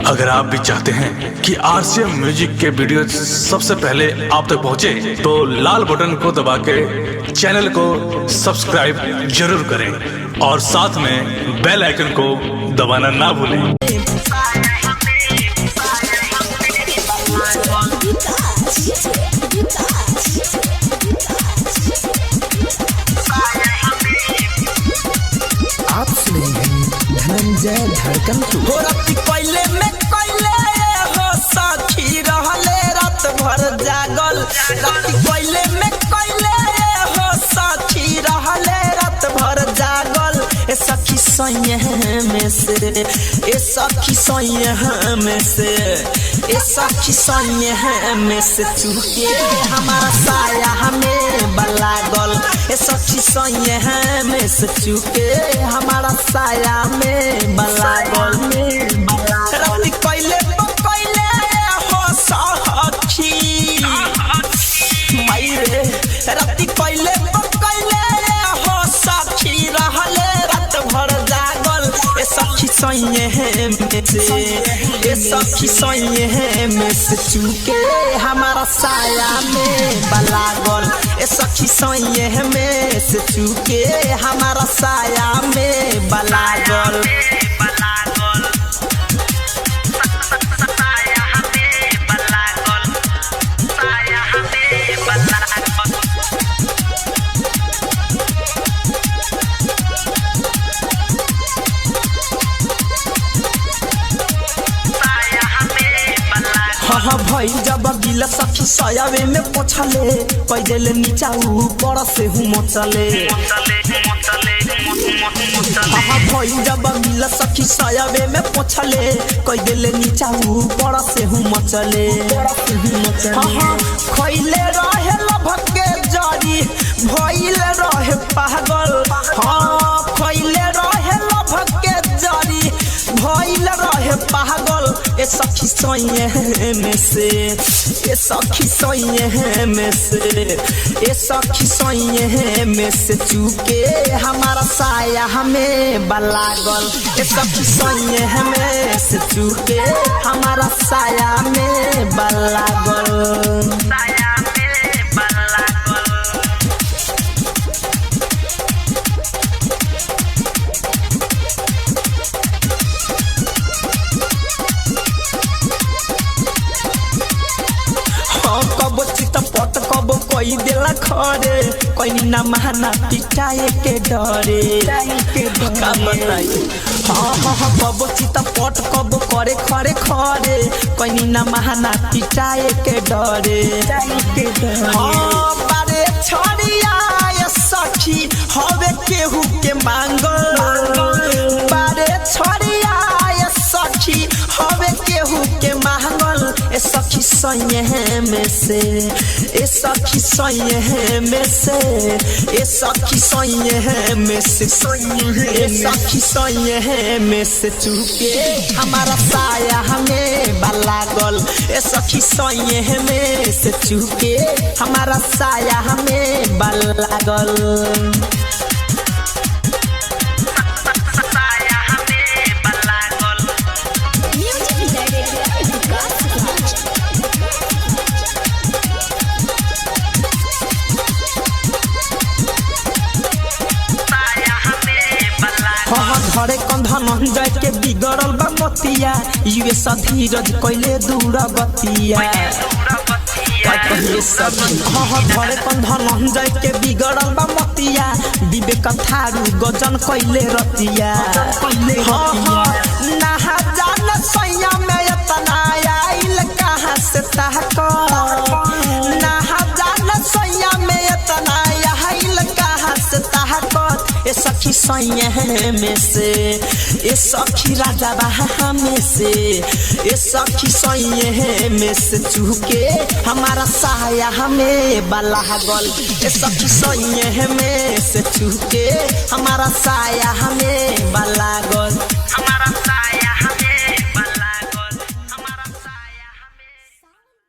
अगर आप भी चाहते हैं कि आरसीएम म्यूजिक के वीडियो सबसे पहले आप तक पहुंचे, तो लाल बटन को दबा के चैनल को सब्सक्राइब जरूर करें और साथ में बेल आइकन को दबाना ना भूलें। आप सुने हैं धनंजय धड़कन हो राती कोयले में कोयले हो सखी रहले रात भर जागल। राती कोयले में कोयले हो सखी रहले रात भर जागल। ए सखी सैये में से ए सखी सैये में से ए सखी सैये में से चुके हमारा साया हमें बलागल। ए सखी सैये में से चुके हमारा साया में बलागल में राती कोयले कोयले हो सखी मायरे राती कोयले कोयले हो सखी रहले रात भर जागल। ए सखी सैये में से ए सखी सैये में से चुके हमारा साया में बलागल। ए सखी सैये में से चुके हमारा साया में बलागल। हाँ भाई जब गिला सखी सयावे में पोछले कई देले नीचा ऊपर से हूँ मचले। हाँ भाई जब गिला सखी सयावे में पोछले कई देले नीचा ऊपर से हूँ मचले। हाँ खैले रहे लभक के जड़ी भइले रहे पागल। हाँ खैले रहे लभक के जड़ी भइले रहे पागल। ए सखी सैये में से ए सखी सैये में से ए सखी सैये में से चुके हमारा साया हमें बलागल। ए सखी सैये में से चुके हमारा साया में बलागल। कबो चितपट कबो कोई देला खरे कोई ना महाना पिटाए के डरे का बताई। हाँ कबो चितपट कबो करे खरे खरे कोई ना महाना पिटाए के डरे। हाँ बारे छड़िया ये सखी हवे केहू के मांगल। बारे छड़िया ये सखी हवे केहू के मांगल। ए सखी सैये में से ए सखी सैये में से ए सखी सैये में से ए सखी सैये में से चुके हमारा साया हमें बलागल। ए सखी सैये में से चुके हमारा साया हमें बलागल। घरे कंधन जाय के बिगड़ल बा मतिया युवे धीरज कैले दूर बतिया। घरे कंधन जाय के बिगड़ल बा मतिया विवेक थारू गजन कैले रतिया। नहा जान सैया में इतना आइल कहाँ से ताक। नहा जान सैया में इतना आइल कहाँ से ताक। ए सखी सैये में से ए सखी राजा बहा में से ए सखी सैये में से चुके हमारा साया हमें बलागल। ए सखी सैये में से चुके हमारा साया हमें बलागल।